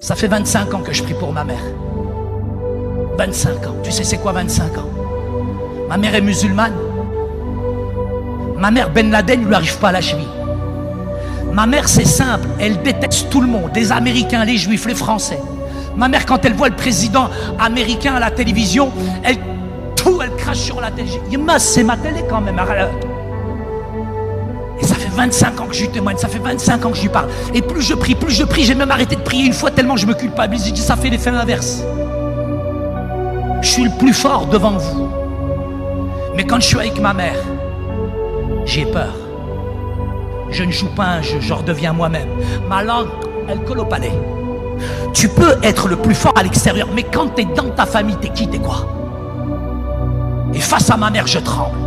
Ça fait 25 ans que je prie pour ma mère. 25 ans. Tu sais c'est quoi 25 ans? Ma mère est musulmane. Ma mère, Ben Laden, ne lui arrive pas à la cheville. Ma mère, c'est simple, elle déteste tout le monde, les Américains, les Juifs, les Français. Ma mère, quand elle voit le président américain à la télévision, elle crache sur la télé. C'est ma télé quand même. Et ça fait 25 ans que je lui témoigne, ça fait 25 ans que je lui parle. Et plus je prie, j'ai même arrêté de prier une fois tellement je me culpabilise. J'ai dit, ça fait l'effet inverse. Je suis le plus fort devant vous. Mais quand je suis avec ma mère, j'ai peur. Je ne joue pas un jeu, je redeviens moi-même. Ma langue, elle colle au palais. Tu peux être le plus fort à l'extérieur, mais quand tu es dans ta famille, t'es qui, t'es quoi? Et face à ma mère, je tremble.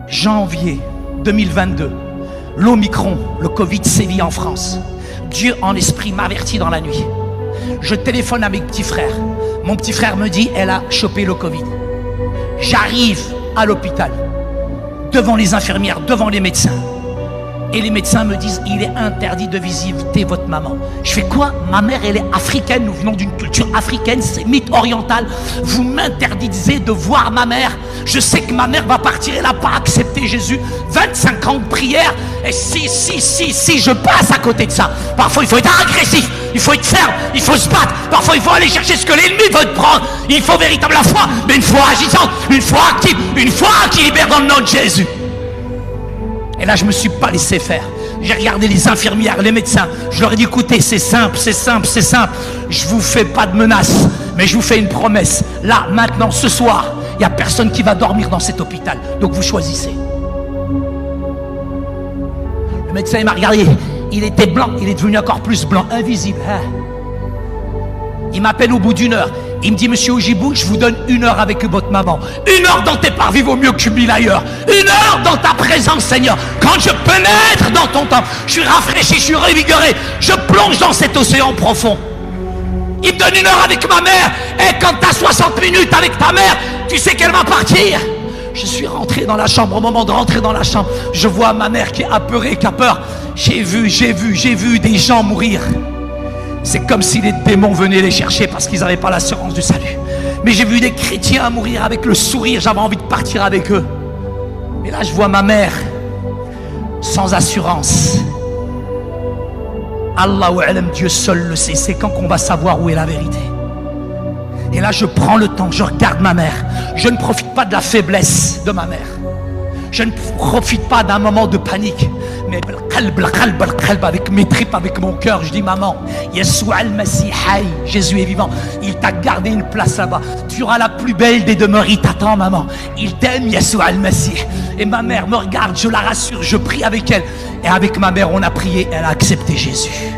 Janvier 2022, l'Omicron, le Covid sévit en France. Dieu en esprit m'avertit dans la nuit. Je téléphone à mes petits frères. Mon petit frère me dit, elle a chopé le Covid. J'arrive à l'hôpital, devant les infirmières, devant les médecins. Et les médecins me disent, il est interdit de visiter votre maman. Je fais quoi? Ma mère, elle est africaine, nous venons d'une culture africaine, c'est mythe oriental. Vous m'interdisez de voir ma mère. Je sais que ma mère va partir, elle n'a pas accepté Jésus. 25 ans de prière, et si je passe à côté de ça. Parfois, il faut être agressif, il faut être ferme, il faut se battre. Parfois, il faut aller chercher ce que l'ennemi veut te prendre. Il faut véritable la foi, mais une foi agissante, une foi active, une foi qui libère dans le nom de Jésus. Et là, je ne me suis pas laissé faire. J'ai regardé les infirmières, les médecins. Je leur ai dit, écoutez, c'est simple, c'est simple, c'est simple. Je ne vous fais pas de menaces, mais je vous fais une promesse. Là, maintenant, ce soir, il n'y a personne qui va dormir dans cet hôpital. Donc, vous choisissez. Le médecin, il m'a regardé. Il était blanc, il est devenu encore plus blanc, invisible. Hein? Il m'appelle au bout d'une heure. Il me dit, monsieur Ojibou, je vous donne 1 heure avec votre maman. 1 heure dans tes parvis vaut mieux que tu mille ailleurs. 1 heure dans ta présence, Seigneur. Quand je pénètre dans ton temple, je suis rafraîchi, je suis revigoré. Je plonge dans cet océan profond. Il me donne 1 heure avec ma mère. Et quand tu as 60 minutes avec ta mère, tu sais qu'elle va partir. Je suis rentré dans la chambre. Au moment de rentrer dans la chambre, je vois ma mère qui est apeurée, qui a peur. J'ai vu des gens mourir. C'est comme si les démons venaient les chercher parce qu'ils n'avaient pas l'assurance du salut. Mais j'ai vu des chrétiens mourir avec le sourire, j'avais envie de partir avec eux. Mais là, je vois ma mère sans assurance. Allahu alam, Dieu seul le sait. C'est quand qu'on va savoir où est la vérité. Et là, je prends le temps, je regarde ma mère. Je ne profite pas de la faiblesse de ma mère. Je ne profite pas d'un moment de panique. Mais avec mes tripes, avec mon cœur, je dis, maman, Yeshua al-Masih, Jésus est vivant. Il t'a gardé une place là-bas. Tu auras la plus belle des demeures. Il t'attend, maman. Il t'aime, Yeshua al-Masih. Et ma mère me regarde, je la rassure, je prie avec elle. Et avec ma mère, on a prié, elle a accepté Jésus.